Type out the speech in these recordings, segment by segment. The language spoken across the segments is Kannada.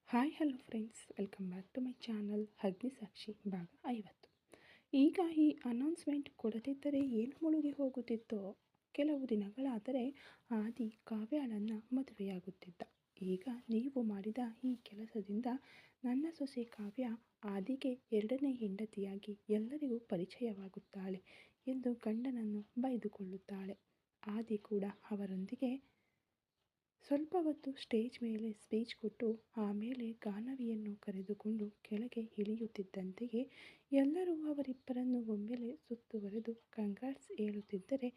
Hello friends, welcome back to my channel Agnisakshi ಭಾಗ 50. ಈಗ ಈ ಅನೌನ್ಸ್ಮೆಂಟ್ ಕೊಡದಿದ್ದರೆ ಏನು ಮುಳುಗಿ ಹೋಗುತ್ತಿತ್ತೋ. ಕೆಲವು ದಿನಗಳಾದರೆ ಆದಿ ಕಾವ್ಯಾಳನ್ನು ಮದುವೆಯಾಗುತ್ತಿದ್ದ. ಈಗ ನೀವು ಮಾಡಿದ ಈ ಕೆಲಸದಿಂದ ನನ್ನ ಸೊಸೆ ಕಾವ್ಯ ಆದಿಗೆ ಎರಡನೇ ಹೆಂಡತಿಯಾಗಿ ಎಲ್ಲರಿಗೂ ಪರಿಚಯವಾಗುತ್ತಾಳೆ ಎಂದು ಗಂಡನನ್ನು ಬೈದುಕೊಳ್ಳುತ್ತಾಳೆ. ಆದಿ ಕೂಡ ಅವರೊಂದಿಗೆ ಸ್ವಲ್ಪ ಹೊತ್ತು ಸ್ಟೇಜ್ ಮೇಲೆ ಸ್ಪೀಚ್ ಕೊಟ್ಟು ಆಮೇಲೆ ಗಾನವಿಯನ್ನು ಕರೆದುಕೊಂಡು ಕೆಳಗೆ ಇಳಿಯುತ್ತಿದ್ದಂತೆಯೇ ಎಲ್ಲರೂ ಅವರಿಬ್ಬರನ್ನು ಒಮ್ಮೆಲೆ ಸುತ್ತುವರೆದು ಕಂಗ್ರಾಟ್ಸ್ ಹೇಳುತ್ತಿದ್ದರೆ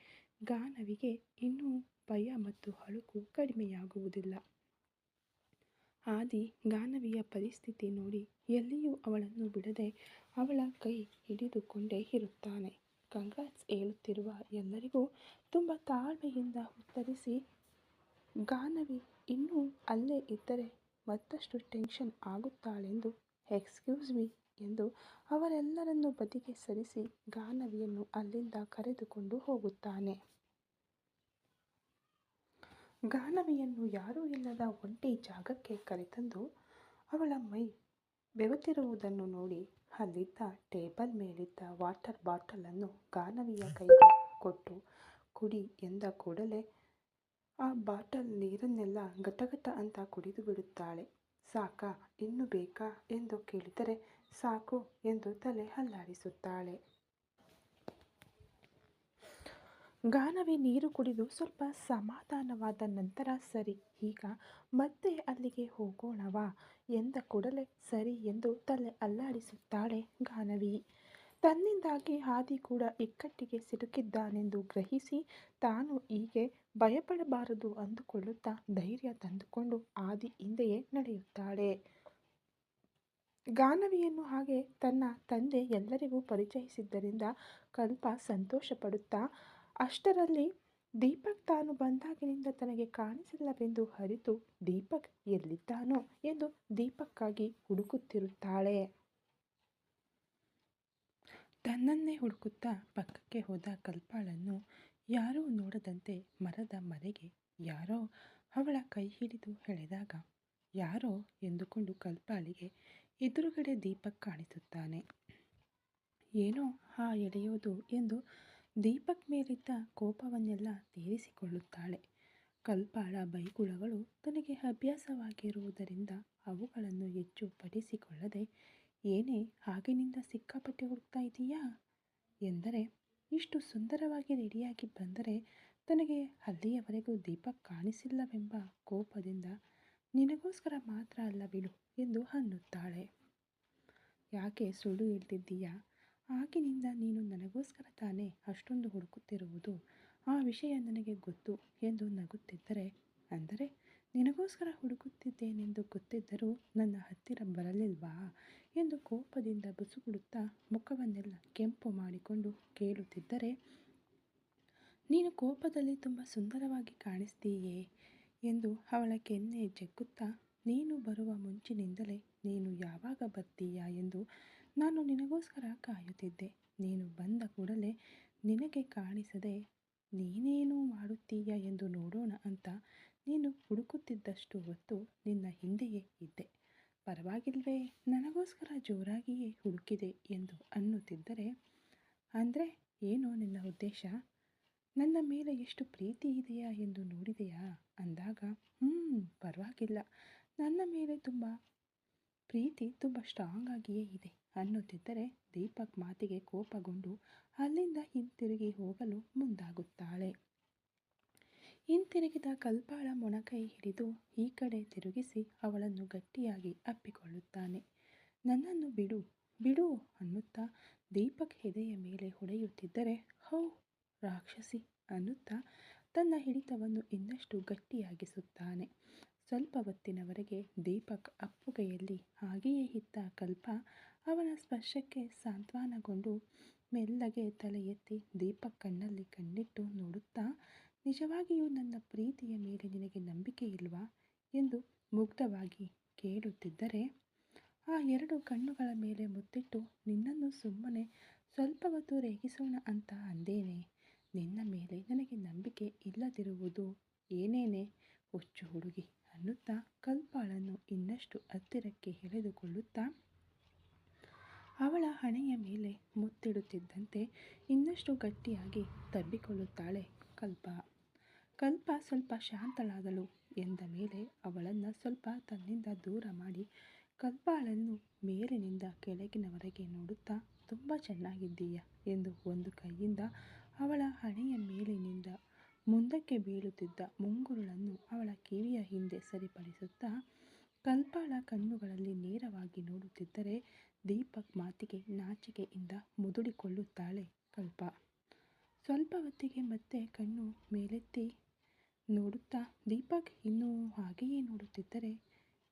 ಗಾನವಿಗೆ ಇನ್ನೂ ಭಯ ಮತ್ತು ಅಳುಕು ಕಡಿಮೆಯಾಗುವುದಿಲ್ಲ. ಆದಿ ಗಾನವಿಯ ಪರಿಸ್ಥಿತಿ ನೋಡಿ ಎಲ್ಲಿಯೂ ಅವಳನ್ನು ಬಿಡದೆ ಅವಳ ಕೈ ಹಿಡಿದುಕೊಂಡೇ ಇರುತ್ತಾನೆ. ಕಂಗ್ರಾಟ್ಸ್ ಹೇಳುತ್ತಿರುವ ಎಲ್ಲರಿಗೂ ತುಂಬ ತಾಳ್ಮೆಯಿಂದ ಉತ್ತರಿಸಿ, ಗಾನವಿ ಇನ್ನೂ ಅಲ್ಲೇ ಇದ್ದರೆ ಮತ್ತಷ್ಟು ಟೆನ್ಷನ್ ಆಗುತ್ತಾಳೆಂದು ಎಕ್ಸ್ಕ್ಯೂಸ್ ಮೀ ಎಂದು ಅವರೆಲ್ಲರನ್ನು ಬದಿಗೆ ಸರಿಸಿ ಗಾನವಿಯನ್ನು ಅಲ್ಲಿಂದ ಕರೆದುಕೊಂಡು ಹೋಗುತ್ತಾನೆ. ಗಾನವಿಯನ್ನು ಯಾರೂ ಇಲ್ಲದ ಒಂಟಿ ಜಾಗಕ್ಕೆ ಕರೆತಂದು ಅವಳ ಮೈ ಬೆವತಿರುವುದನ್ನು ನೋಡಿ ಅಲ್ಲಿದ್ದ ಟೇಬಲ್ ಮೇಲಿದ್ದ ವಾಟರ್ ಬಾಟಲನ್ನು ಗಾನವಿಯ ಕೈಗೆ ಕೊಟ್ಟು ಕುಡಿ ಎಂದ ಕೂಡಲೇ ಆ ಬಾಟಲ್ ನೀರನ್ನೆಲ್ಲ ಗಟಗಟ ಅಂತ ಕುಡಿದು ಬಿಡುತ್ತಾಳೆ. ಸಾಕಾ, ಇನ್ನು ಬೇಕಾ ಎಂದು ಕೇಳಿದರೆ ಸಾಕು ಎಂದು ತಲೆ ಅಲ್ಲಾಡಿಸುತ್ತಾಳೆ. ಗಾನವಿ ನೀರು ಕುಡಿದು ಸ್ವಲ್ಪ ಸಮಾಧಾನವಾದ ನಂತರ ಸರಿ, ಈಗ ಮತ್ತೆ ಅಲ್ಲಿಗೆ ಹೋಗೋಣವಾ ಎಂದ ಕೂಡಲೇ ಸರಿ ಎಂದು ತಲೆ ಅಲ್ಲಾಡಿಸುತ್ತಾಳೆ ಗಾನವಿ. ತನ್ನಿಂದಾಗಿ ಆದಿ ಕೂಡ ಇಕ್ಕಟ್ಟಿಗೆ ಸಿಲುಕಿದ್ದಾನೆಂದು ಗ್ರಹಿಸಿ ತಾನು ಹೀಗೆ ಭಯಪಡಬಾರದು ಅಂದುಕೊಳ್ಳುತ್ತಾ ಧೈರ್ಯ ತಂದುಕೊಂಡು ಆದಿ ಹಿಂದೆಯೇ ನಡೆಯುತ್ತಾಳೆ. ಗಾನವಿಯನ್ನು ಹಾಗೆ ತನ್ನ ತಂದೆ ಎಲ್ಲರಿಗೂ ಪರಿಚಯಿಸಿದ್ದರಿಂದ ಕಲ್ಪ ಸಂತೋಷ ಪಡುತ್ತಾ, ಅಷ್ಟರಲ್ಲಿ ದೀಪಕ್ ತಾನು ಬಂದಾಗಿನಿಂದ ತನಗೆ ಕಾಣಿಸಿಲ್ಲವೆಂದು ಅರಿತು ದೀಪಕ್ ಎಲ್ಲಿದ್ದಾನೋ ಎಂದು ದೀಪಕ್ಕಾಗಿ ಹುಡುಕುತ್ತಿರುತ್ತಾಳೆ. ತನ್ನನ್ನೇ ಹುಡುಕುತ್ತಾ ಪಕ್ಕಕ್ಕೆ ಹೋದ ಕಲ್ಪಾಳನ್ನು ಯಾರೂ ನೋಡದಂತೆ ಮರದ ಮರೆಗೆ ಯಾರೋ ಅವಳ ಕೈ ಹಿಡಿದು ಎಳೆದಾಗ ಯಾರೋ ಎಂದುಕೊಂಡು ಕಲ್ಪಾಳಿಗೆ ಎದುರುಗಡೆ ದೀಪಕ್ ಕಾಣಿಸುತ್ತಾನೆ. ಏನೋ ಆ ಎಳೆಯೋದು ಎಂದು ದೀಪಕ್ ಮೇಲಿದ್ದ ಕೋಪವನ್ನೆಲ್ಲ ತೀರಿಸಿಕೊಳ್ಳುತ್ತಾಳೆ. ಕಲ್ಪಾಳ ಬೈಗುಳಗಳು ತನಗೆ ಅಭ್ಯಾಸವಾಗಿರುವುದರಿಂದ ಅವುಗಳನ್ನು ಹೆಚ್ಚು ಪಡಿಸಿಕೊಳ್ಳದೆ, ಏನೇ ಆಗಿನಿಂದ ಸಿಕ್ಕಾಪಟ್ಟೆ ಹುಡುಕ್ತಾ ಇದೀಯಾ ಎಂದರೆ, ಇಷ್ಟು ಸುಂದರವಾಗಿ ರೆಡಿಯಾಗಿ ಬಂದರೆ ತನಗೆ ಅಲ್ಲಿಯವರೆಗೂ ದೀಪಕ್ ಕಾಣಿಸಿಲ್ಲವೆಂಬ ಕೋಪದಿಂದ ನಿನಗೋಸ್ಕರ ಮಾತ್ರ ಅಲ್ಲ ಬಿಡು ಎಂದು ಅನ್ನುತ್ತಾಳೆ. ಯಾಕೆ ಸುಳ್ಳು ಹೇಳ್ತಿದ್ದೀಯಾ? ಆಗಿನಿಂದ ನೀನು ನನಗೋಸ್ಕರ ತಾನೇ ಅಷ್ಟೊಂದು ಹುಡುಕುತ್ತಿರುವುದು, ಆ ವಿಷಯ ನನಗೆ ಗೊತ್ತು ಎಂದು ನಗುತ್ತಿದ್ದರೆ, ಅಂದರೆ ನಿನಗೋಸ್ಕರ ಹುಡುಕುತ್ತಿದ್ದೇನೆಂದು ಗೊತ್ತಿದ್ದರೂ ನನ್ನ ಹತ್ತಿರ ಬರಲಿಲ್ವಾ ಎಂದು ಕೋಪದಿಂದ ಬುಸುಗುಡುತ್ತಾ ಮುಖವನ್ನೆಲ್ಲ ಕೆಂಪು ಮಾಡಿಕೊಂಡು ಕೇಳುತ್ತಿದ್ದರೆ, ನೀನು ಕೋಪದಲ್ಲಿ ತುಂಬ ಸುಂದರವಾಗಿ ಕಾಣಿಸ್ತೀಯೇ ಎಂದು ಅವಳ ಕೆನ್ನೆ ಜಗ್ಗುತ್ತಾ, ನೀನು ಬರುವ ಮುಂಚಿನಿಂದಲೇ ನೀನು ಯಾವಾಗ ಬರ್ತೀಯಾ ಎಂದು ನಾನು ನಿನಗೋಸ್ಕರ ಕಾಯುತ್ತಿದ್ದೆ. ನೀನು ಬಂದ ಕೂಡಲೇ ನಿನಗೆ ಕಾಣಿಸದೆ ನೀನೇನು ಮಾಡುತ್ತೀಯಾ ಎಂದು ನೋಡೋಣ ಅಂತ ನೀನು ಹುಡುಕುತ್ತಿದ್ದಷ್ಟು ಹೊತ್ತು ನಿನ್ನ ಹಿಂದೆಯೇ ಇದ್ದೆ. ಪರವಾಗಿಲ್ವೇ, ನನಗೋಸ್ಕರ ಜೋರಾಗಿಯೇ ಹುಡುಕಿದೆ ಎಂದು ಅನ್ನುತ್ತಿದ್ದರೆ, ಅಂದರೆ ಏನೋ ನಿನ್ನ ಉದ್ದೇಶ? ನನ್ನ ಮೇಲೆ ಎಷ್ಟು ಪ್ರೀತಿ ಇದೆಯಾ ಎಂದು ನೋಡಿದೆಯಾ ಅಂದಾಗ, ಪರವಾಗಿಲ್ಲ, ನನ್ನ ಮೇಲೆ ತುಂಬ ಪ್ರೀತಿ ತುಂಬ ಸ್ಟ್ರಾಂಗ್ ಆಗಿಯೇ ಇದೆ ಅನ್ನುತ್ತಿದ್ದರೆ ದೀಪಕ್ ಮಾತಿಗೆ ಕೋಪಗೊಂಡು ಅಲ್ಲಿಂದ ಹಿಂತಿರುಗಿ ಹೋಗಲು ಮುಂದಾಗುತ್ತಾಳೆ. ಹಿಂತಿರುಗಿದ ಕಲ್ಪಾಳ ಮೊಣಕೈ ಹಿಡಿದು ಈ ಕಡೆ ತಿರುಗಿಸಿ ಅವಳನ್ನು ಗಟ್ಟಿಯಾಗಿ ಅಪ್ಪಿಕೊಳ್ಳುತ್ತಾನೆ. ನನ್ನನ್ನು ಬಿಡು ಬಿಡು ಅನ್ನುತ್ತಾ ದೀಪಕ್ ಎದೆಯ ಮೇಲೆ ಹೊಡೆಯುತ್ತಿದ್ದರೆ, ಹೌ ರಾಕ್ಷಸಿ ಅನ್ನುತ್ತಾ ತನ್ನ ಹಿಡಿತವನ್ನು ಇನ್ನಷ್ಟು ಗಟ್ಟಿಯಾಗಿಸುತ್ತಾನೆ. ಸ್ವಲ್ಪ ಹೊತ್ತಿನವರೆಗೆ ದೀಪಕ್ ಅಪ್ಪುಗೆಯಲ್ಲಿ ಹಾಗೆಯೇ ಇದ್ದ ಕಲ್ಪ ಅವನ ಸ್ಪರ್ಶಕ್ಕೆ ಸಾಂತ್ವನಗೊಂಡು ಮೆಲ್ಲಗೆ ತಲೆ ಎತ್ತಿ ದೀಪಕ್ ಕಣ್ಣಲ್ಲಿ ಕಣ್ಣಿಟ್ಟು ನೋಡುತ್ತಾ, ನಿಜವಾಗಿಯೂ ನನ್ನ ಪ್ರೀತಿಯ ಮೇಲೆ ನಿನಗೆ ನಂಬಿಕೆ ಇಲ್ವಾ ಎಂದು ಮುಗ್ಧವಾಗಿ ಕೇಳುತ್ತಿದ್ದರೆ, ಆ ಎರಡು ಕಣ್ಣುಗಳ ಮೇಲೆ ಮುತ್ತಿಟ್ಟು ನಿನ್ನನ್ನು ಸುಮ್ಮನೆ ಸ್ವಲ್ಪ ಹೊತ್ತು ರೇಗಿಸೋಣ ಅಂತ ಅಂದೇನೆ. ನಿನ್ನ ಮೇಲೆ ನನಗೆ ನಂಬಿಕೆ ಇಲ್ಲದಿರುವುದು ಏನೇನೆ ಹುಚ್ಚು ಹುಡುಗಿ ಅನ್ನುತ್ತಾ ಕಲ್ಪಾಳನ್ನು ಇನ್ನಷ್ಟು ಹತ್ತಿರಕ್ಕೆ ಎಳೆದುಕೊಳ್ಳುತ್ತಾ ಅವಳ ಹಣೆಯ ಮೇಲೆ ಮುತ್ತಿಡುತ್ತಿದ್ದಂತೆ ಇನ್ನಷ್ಟು ಗಟ್ಟಿಯಾಗಿ ತಬ್ಬಿಕೊಳ್ಳುತ್ತಾಳೆ ಕಲ್ಪ. ಕಲ್ಪ ಸ್ವಲ್ಪ ಶಾಂತಳಾದಳು ಎಂದ ಮೇಲೆ ಅವಳನ್ನು ಸ್ವಲ್ಪ ತನ್ನಿಂದ ದೂರ ಮಾಡಿ ಕಲ್ಪಾಳನ್ನು ಮೇಲಿನಿಂದ ಕೆಳಗಿನವರೆಗೆ ನೋಡುತ್ತಾ ತುಂಬ ಚೆನ್ನಾಗಿದ್ದೀಯ ಎಂದು ಒಂದು ಕೈಯಿಂದ ಅವಳ ಹಣೆಯ ಮೇಲಿನಿಂದ ಮುಂದಕ್ಕೆ ಬೀಳುತ್ತಿದ್ದ ಮುಂಗುರುಳನ್ನು ಅವಳ ಕಿವಿಯ ಹಿಂದೆ ಸರಿಪಡಿಸುತ್ತಾ ಕಲ್ಪಾಳ ಕಣ್ಣುಗಳಲ್ಲಿ ನೇರವಾಗಿ ನೋಡುತ್ತಿದ್ದರೆ ದೀಪಕ್ ಮಾತಿಗೆ ನಾಚಿಕೆಯಿಂದ ಮುದುಡಿಕೊಳ್ಳುತ್ತಾಳೆ ಕಲ್ಪ. ಸ್ವಲ್ಪ ಹೊತ್ತಿಗೆ ಮತ್ತೆ ಕಣ್ಣು ಮೇಲೆತ್ತಿ ನೋಡುತ್ತಾ ದೀಪಕ್ ಇನ್ನೂ ಹಾಗೆಯೇ ನೋಡುತ್ತಿದ್ದರೆ,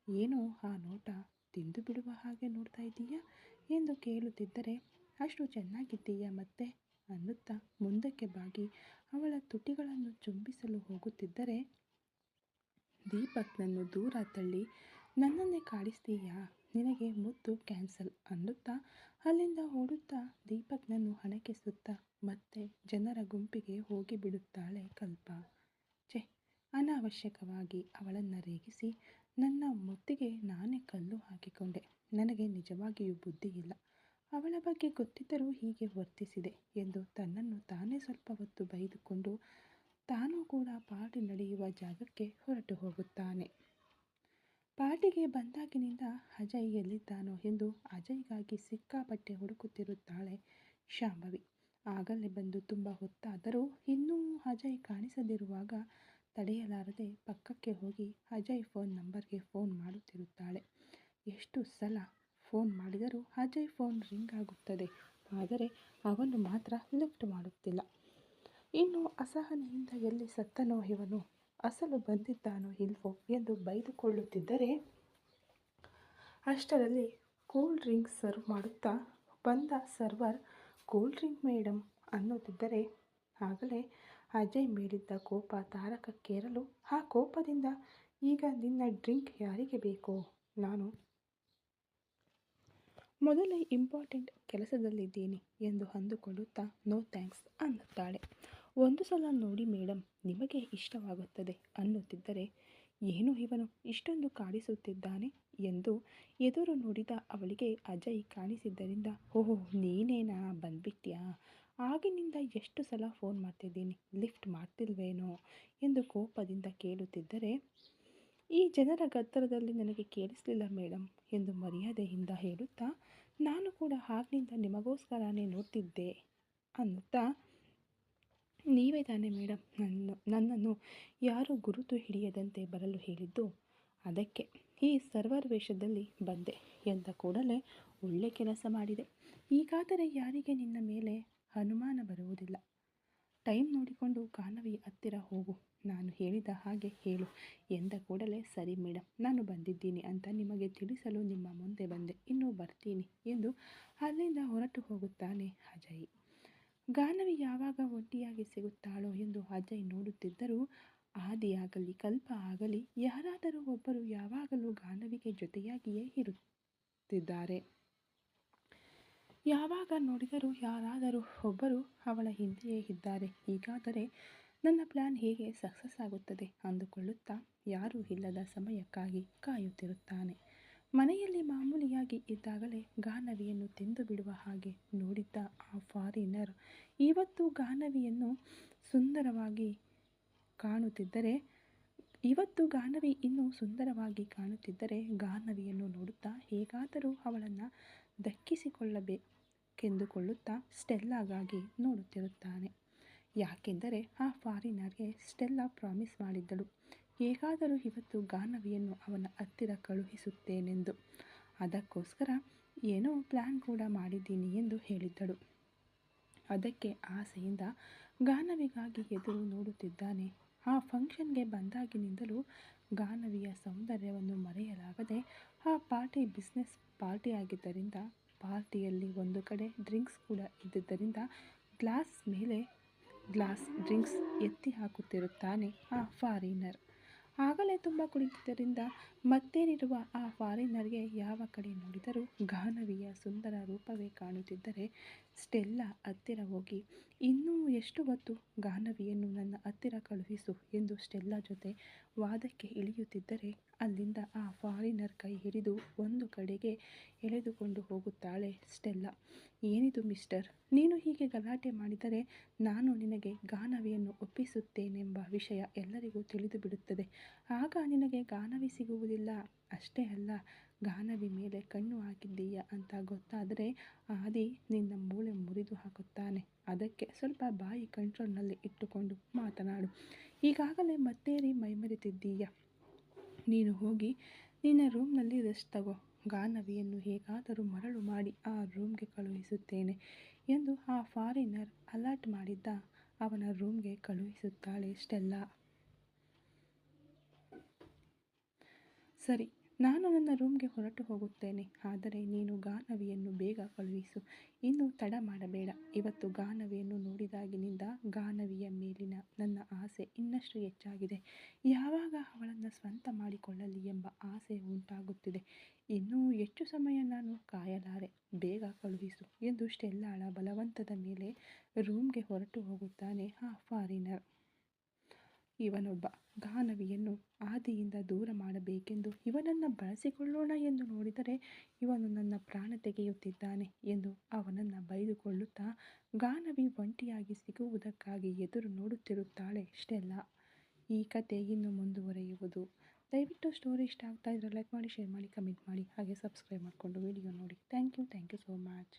ಏನೋ ಆ ನೋಟ, ತಿಂದು ಬಿಡುವ ಹಾಗೆ ನೋಡ್ತಾ ಇದ್ದೀಯಾ ಎಂದು ಕೇಳುತ್ತಿದ್ದರೆ, ಅಷ್ಟು ಚೆನ್ನಾಗಿದ್ದೀಯ ಮತ್ತೆ ಅನ್ನುತ್ತಾ ಮುಂದಕ್ಕೆ ಬಾಗಿ ಅವಳ ತುಟಿಗಳನ್ನು ಚುಂಬಿಸಲು ಹೋಗುತ್ತಿದ್ದರೆ ದೀಪಕ್ನನ್ನು ದೂರ ತಳ್ಳಿ, ನನ್ನನ್ನೇ ಕಾಡಿಸ್ತೀಯಾ, ನಿನಗೆ ಮುದ್ದು ಕ್ಯಾನ್ಸಲ್ ಅನ್ನುತ್ತಾ ಅಲ್ಲಿಂದ ಓಡುತ್ತಾ ದೀಪಕ್ನನ್ನು ಹಣಕ್ಕೆ ಸುತ್ತ ಮತ್ತೆ ಜನರ ಗುಂಪಿಗೆ ಹೋಗಿಬಿಡುತ್ತಾಳೆ ಕಲ್ಪ. ಛೆ, ಅನಾವಶ್ಯಕವಾಗಿ ಅವಳನ್ನು ರೇಗಿಸಿ ನನ್ನ ಮುತ್ತಿಗೆ ನಾನೇ ಕಲ್ಲು ಹಾಕಿಕೊಂಡೆ. ನನಗೆ ನಿಜವಾಗಿಯೂ ಬುದ್ಧಿ ಇಲ್ಲ. ಅವಳ ಬಗ್ಗೆ ಗೊತ್ತಿದ್ದರೂ ಹೀಗೆ ವರ್ತಿಸಿದೆ ಎಂದು ತನ್ನನ್ನು ತಾನೇ ಸ್ವಲ್ಪ ಹೊತ್ತು ಬೈದುಕೊಂಡು ತಾನೂ ಕೂಡ ಪಾರ್ಟಿ ನಡೆಯುವ ಜಾಗಕ್ಕೆ ಹೊರಟು ಹೋಗುತ್ತಾನೆ. ಪಾರ್ಟಿಗೆ ಬಂದಾಗಿನಿಂದ ಅಜಯ್ ಎಲ್ಲಿದ್ದಾನೋ ಎಂದು ಅಜಯ್ಗಾಗಿ ಸಿಕ್ಕಾಪಟ್ಟೆ ಹುಡುಕುತ್ತಿರುತ್ತಾಳೆ ಶಾಂಭವಿ. ಆಗಲೇ ಬಂದು ತುಂಬ ಹೊತ್ತಾದರೂ ಇನ್ನೂ ಅಜಯ್ ಕಾಣಿಸದಿರುವಾಗ ತಡೆಯಲಾರದೆ ಪಕ್ಕಕ್ಕೆ ಹೋಗಿ ಅಜಯ್ ಫೋನ್ ನಂಬರ್ಗೆ ಫೋನ್ ಮಾಡುತ್ತಿರುತ್ತಾಳೆ. ಎಷ್ಟು ಸಲ ಫೋನ್ ಮಾಡಿದರೂ ಅಜಯ್ ಫೋನ್ ರಿಂಗ್ ಆಗುತ್ತದೆ, ಆದರೆ ಅವನು ಮಾತ್ರ ಲಿಫ್ಟ್ ಮಾಡುತ್ತಿಲ್ಲ. ಇನ್ನು ಅಸಹನೆಯಿಂದ ಎಲ್ಲಿ ಸತ್ತನೋ ಇವನು, ಅಸಲು ಬಂದಿದ್ದಾನೋ ಇಲ್ವೋ ಎಂದು ಬೈದುಕೊಳ್ಳುತ್ತಿದ್ದರೆ ಅಷ್ಟರಲ್ಲಿ ಕೂಲ್ ಡ್ರಿಂಕ್ ಸರ್ವ್ ಮಾಡುತ್ತಾ ಬಂದ ಸರ್ವರ್ ಕೂಲ್ ಡ್ರಿಂಕ್ ಮೇಡಮ್ ಅನ್ನುತ್ತಿದ್ದರೆ ಆಗಲೇ ಅಜಯ್ ಮೇಲಿದ್ದ ಕೋಪ ತಾರಕಕ್ಕೇರಲು, ಆ ಕೋಪದಿಂದ ಈಗ ನಿನ್ನ ಡ್ರಿಂಕ್ ಯಾರಿಗೆ ಬೇಕೋ, ನಾನು ಮೊದಲೇ ಇಂಪಾರ್ಟೆಂಟ್ ಕೆಲಸದಲ್ಲಿದ್ದೀನಿ ಎಂದು ಅಂದುಕೊಳ್ಳುತ್ತಾ ನೋ ಥ್ಯಾಂಕ್ಸ್ ಅನ್ನುತ್ತಾಳೆ. ಒಂದು ಸಲ ನೋಡಿ ಮೇಡಮ್, ನಿಮಗೆ ಇಷ್ಟವಾಗುತ್ತದೆ ಅನ್ನುತ್ತಿದ್ದರೆ, ಏನು ಇವನು ಇಷ್ಟೊಂದು ಕಾಡಿಸುತ್ತಿದ್ದಾನೆ ಎಂದು ಎದುರು ನೋಡಿದ ಅವಳಿಗೆ ಅಜಯ್ ಕಾಣಿಸಿದ್ದರಿಂದ, ಓಹೋ ನೀನೇನಾ, ಬಂದ್ಬಿಟ್ಯಾ, ಆಗಿನಿಂದ ಎಷ್ಟು ಸಲ ಫೋನ್ ಮಾಡ್ತಿದ್ದೀನಿ, ಲಿಫ್ಟ್ ಮಾಡ್ತಿಲ್ವೇನೋ ಎಂದು ಕೋಪದಿಂದ ಕೇಳುತ್ತಿದ್ದರೆ, ಈ ಜನರ ಗದ್ದಲದಲ್ಲಿ ನನಗೆ ಕೇಳಿಸಲಿಲ್ಲ ಮೇಡಮ್ ಎಂದು ಮರ್ಯಾದೆಯಿಂದ ಹೇಳುತ್ತಾ, ನಾನು ಕೂಡ ಆಗ್ನಿಂದ ನಿಮಗೋಸ್ಕರನೇ ನೋಡ್ತಿದ್ದೆ ಅನ್ನುತ್ತಾ, ನೀವೇ ತಾನೇ ಮೇಡಮ್ ನನ್ನನ್ನು ಯಾರೂ ಗುರುತು ಹಿಡಿಯದಂತೆ ಬರಲು ಹೇಳಿದ್ದು, ಅದಕ್ಕೆ ಈ ಸರ್ವರ್ ವೇಷದಲ್ಲಿ ಬಂದೆ ಎಂದ ಕೂಡಲೇ ಒಳ್ಳೆ ಕೆಲಸ ಮಾಡಿದೆ. ಈಗಾದರೆ ಯಾರಿಗೆ ನಿನ್ನ ಮೇಲೆ ಅನುಮಾನ ಬರುವುದಿಲ್ಲ. ಟೈಮ್ ನೋಡಿಕೊಂಡು ಗಾನವಿ ಹತ್ತಿರ ಹೋಗು, ನಾನು ಹೇಳಿದ ಹಾಗೆ ಹೇಳು ಎಂದ ಕೂಡಲೇ ಸರಿ ಮೇಡಮ್, ನಾನು ಬಂದಿದ್ದೀನಿ ಅಂತ ನಿಮಗೆ ತಿಳಿಸಲು ನಿಮ್ಮ ಮುಂದೆ ಬಂದೆ, ಇನ್ನೂ ಬರ್ತೀನಿ ಎಂದು ಅಲ್ಲಿಂದ ಹೊರಟು ಹೋಗುತ್ತಾನೆ ಅಜಯ್. ಗಾನವಿ ಯಾವಾಗ ಒಂಟಿಯಾಗಿ ಸಿಗುತ್ತಾಳೋ ಎಂದು ಅಜಯ್ ನೋಡುತ್ತಿದ್ದರೂ, ಆದಿಯಾಗಲಿ ಕಲ್ಪ ಆಗಲಿ ಯಾರಾದರೂ ಒಬ್ಬರು ಯಾವಾಗಲೂ ಗಾನವಿಗೆ ಜೊತೆಯಾಗಿಯೇ ಇರುತ್ತಿದ್ದಾರೆ. ಯಾವಾಗ ನೋಡಿದರೂ ಯಾರಾದರೂ ಒಬ್ಬರು ಅವಳ ಹಿಂದೆಯೇ ಇದ್ದಾರೆ. ಹೀಗಾದರೆ ನನ್ನ ಪ್ಲ್ಯಾನ್ ಹೇಗೆ ಸಕ್ಸಸ್ ಆಗುತ್ತದೆ ಅಂದುಕೊಳ್ಳುತ್ತಾ ಯಾರೂ ಇಲ್ಲದ ಸಮಯಕ್ಕಾಗಿ ಕಾಯುತ್ತಿರುತ್ತಾನೆ. ಮನೆಯಲ್ಲಿ ಮಾಮೂಲಿಯಾಗಿ ಇದ್ದಾಗಲೇ ಗಾನವಿಯನ್ನು ತಿಂದು ಬಿಡುವ ಹಾಗೆ ನೋಡಿದ್ದ ಆ ಫಾರಿನರ್ ಇವತ್ತು ಗಾನವಿ ಇನ್ನೂ ಸುಂದರವಾಗಿ ಕಾಣುತ್ತಿದ್ದರೆ ಗಾನವಿಯನ್ನು ನೋಡುತ್ತಾ ಹೇಗಾದರೂ ಅವಳನ್ನು ದಕ್ಕಿಸಿಕೊಳ್ಳಬೇಕೆಂದುಕೊಳ್ಳುತ್ತಾ ಸ್ಟೆಲ್ಲಾಗಾಗಿ ನೋಡುತ್ತಿರುತ್ತಾನೆ. ಯಾಕೆಂದರೆ ಆ ಫಾರಿನರ್ಗೆ ಸ್ಟೆಲ್ಲಾ ಪ್ರಾಮಿಸ್ ಮಾಡಿದ್ದಳು, ಹೇಗಾದರೂ ಇವತ್ತು ಗಾನವಿಯನ್ನು ಅವನ ಹತ್ತಿರ ಕಳುಹಿಸುತ್ತೇನೆಂದು. ಅದಕ್ಕೋಸ್ಕರ ಏನೋ ಪ್ಲ್ಯಾನ್ ಕೂಡ ಮಾಡಿದ್ದೀನಿ ಎಂದು ಹೇಳಿದ್ದಳು. ಅದಕ್ಕೆ ಆಸೆಯಿಂದ ಗಾನವಿಗಾಗಿ ಎದುರು ನೋಡುತ್ತಿದ್ದಾನೆ. ಆ ಫಂಕ್ಷನ್ಗೆ ಬಂದಾಗಿನಿಂದಲೂ ಗಾನವಿಯ ಸೌಂದರ್ಯವನ್ನು ಮರೆಯಲಾಗದೆ, ಆ ಪಾರ್ಟಿ ಬಿಸ್ನೆಸ್ ಪಾರ್ಟಿ ಆಗಿದ್ದರಿಂದ ಪಾರ್ಟಿಯಲ್ಲಿ ಒಂದು ಕಡೆ ಡ್ರಿಂಕ್ಸ್ ಕೂಡ ಇದ್ದಿದ್ದರಿಂದ ಗ್ಲಾಸ್ ಮೇಲೆ ಗ್ಲಾಸ್ ಡ್ರಿಂಕ್ಸ್ ಎತ್ತಿ ಹಾಕುತ್ತಿರುತ್ತಾನೆ ಆ ಫಾರಿನರ್. ಆಗಲೇ ತುಂಬ ಕುಡಿದಿದ್ದರಿಂದ ಮತ್ತೇನಿರುವ ಆ ಫಾರಿನರ್ಗೆ ಯಾವ ಕಡೆ ನೋಡಿದರೂ ಗಾನವಿಯ ಸುಂದರ ರೂಪವೇ ಕಾಣುತ್ತಿದ್ದರೆ ಸ್ಟೆಲ್ಲಾ ಹತ್ತಿರ ಹೋಗಿ ಇನ್ನೂ ಎಷ್ಟು ಹೊತ್ತು ಗಾನವಿಯನ್ನು ನನ್ನ ಹತ್ತಿರ ಕಳುಹಿಸು ಎಂದು ಸ್ಟೆಲ್ಲಾ ಜೊತೆ ವಾದಕ್ಕೆ ಇಳಿಯುತ್ತಿದ್ದರೆ ಅಲ್ಲಿಂದ ಆ ಫಾರಿನರ್ ಕೈ ಹಿಡಿದು ಒಂದು ಕಡೆಗೆ ಎಳೆದುಕೊಂಡು ಹೋಗುತ್ತಾಳೆ ಸ್ಟೆಲ್ಲಾ. ಏನಿದು ಮಿಸ್ಟರ್, ನೀನು ಹೀಗೆ ಗಲಾಟೆ ಮಾಡಿದರೆ ನಾನು ನಿನಗೆ ಗಾನವಿಯನ್ನು ಒಪ್ಪಿಸುತ್ತೇನೆಂಬ ವಿಷಯ ಎಲ್ಲರಿಗೂ ತಿಳಿದು ಬಿಡುತ್ತದೆ. ಆಗ ನಿನಗೆ ಗಾನವಿ ಸಿಗುವುದಿಲ್ಲ. ಅಷ್ಟೇ ಅಲ್ಲ, ಗಾನವಿ ಮೇಲೆ ಕಣ್ಣು ಹಾಕಿದ್ದೀಯ ಅಂತ ಗೊತ್ತಾದರೆ ಆದಿ ನಿನ್ನ ಮೂಳೆ ಮುರಿದು ಹಾಕುತ್ತಾನೆ. ಅದಕ್ಕೆ ಸ್ವಲ್ಪ ಬಾಯಿ ಕಂಟ್ರೋಲ್ನಲ್ಲಿ ಇಟ್ಟುಕೊಂಡು ಮಾತನಾಡು. ಈಗಾಗಲೇ ಮತ್ತೇರಿ ಮೈಮರೆತಿದ್ದೀಯ. ನೀನು ಹೋಗಿ ನಿನ್ನ ರೂಮ್ನಲ್ಲಿ ರೆಸ್ಟ್ ತಗೋ. ಗಾನವಿಯನ್ನು ಹೇಗಾದರೂ ಮರಳು ಮಾಡಿ ಆ ರೂಮ್ಗೆ ಕಳುಹಿಸುತ್ತೇನೆ ಎಂದು ಆ ಫಾರಿನರ್ ಅಲರ್ಟ್ ಮಾಡಿದ್ದ ಅವನ ರೂಮ್ಗೆ ಕಳುಹಿಸುತ್ತಾಳೆ ಸ್ಟೆಲ್ಲಾ. ಸರಿ, ನಾನು ನನ್ನ ರೂಮ್ಗೆ ಹೊರಟು ಹೋಗುತ್ತೇನೆ. ಆದರೆ ನೀನು ಗಾನವಿಯನ್ನು ಬೇಗ ಕಳುಹಿಸು. ಇನ್ನು ತಡ ಮಾಡಬೇಡ. ಇವತ್ತು ಗಾನವಿಯನ್ನು ನೋಡಿದಾಗಿನಿಂದ ಗಾನವಿಯ ಮೇಲಿನ ನನ್ನ ಆಸೆ ಇನ್ನಷ್ಟು ಹೆಚ್ಚಾಗಿದೆ. ಯಾವಾಗ ಅವಳನ್ನು ಸ್ವಂತ ಮಾಡಿಕೊಳ್ಳಲಿ ಎಂಬ ಆಸೆ ಉಂಟಾಗುತ್ತಿದೆ. ಇನ್ನೂ ಹೆಚ್ಚು ಸಮಯ ನಾನು ಕಾಯಲಾರೆ. ಬೇಗ ಕಳುಹಿಸು ಎಂದು ಸ್ಟೆಲ್ಲಾಳ ಬಲವಂತದ ಮೇಲೆ ರೂಮ್ಗೆ ಹೊರಟು ಹೋಗುತ್ತಾನೆ ಆ ಫಾರಿನರ್. ಇವನೊಬ್ಬ ಗಾನವಿಯನ್ನು ಆದಿಯಿಂದ ದೂರ ಮಾಡಬೇಕೆಂದು ಇವನನ್ನು ಬಳಸಿಕೊಳ್ಳೋಣ ಎಂದು ನೋಡಿದರೆ ಇವನು ನನ್ನ ಪ್ರಾಣ ತೆಗೆಯುತ್ತಿದ್ದಾನೆ ಎಂದು ಅವನನ್ನು ಬೈದುಕೊಳ್ಳುತ್ತಾ ಗಾನವಿ ಒಂಟಿಯಾಗಿ ಸಿಗುವುದಕ್ಕಾಗಿ ಎದುರು ನೋಡುತ್ತಿರುತ್ತಾಳೆ ಸ್ಟೆಲ್ಲಾ. ಈ ಕತೆ ಇನ್ನು ಮುಂದುವರಿಯುವುದು. ದಯವಿಟ್ಟು ಸ್ಟೋರಿ ಇಷ್ಟ ಆಗ್ತಾ ಇದ್ದರೆ ಲೈಕ್ ಮಾಡಿ, ಶೇರ್ ಮಾಡಿ, ಕಮೆಂಟ್ ಮಾಡಿ, ಹಾಗೆ ಸಬ್ಸ್ಕ್ರೈಬ್ ಮಾಡಿಕೊಂಡು ವಿಡಿಯೋ ನೋಡಿ. Thank you so much.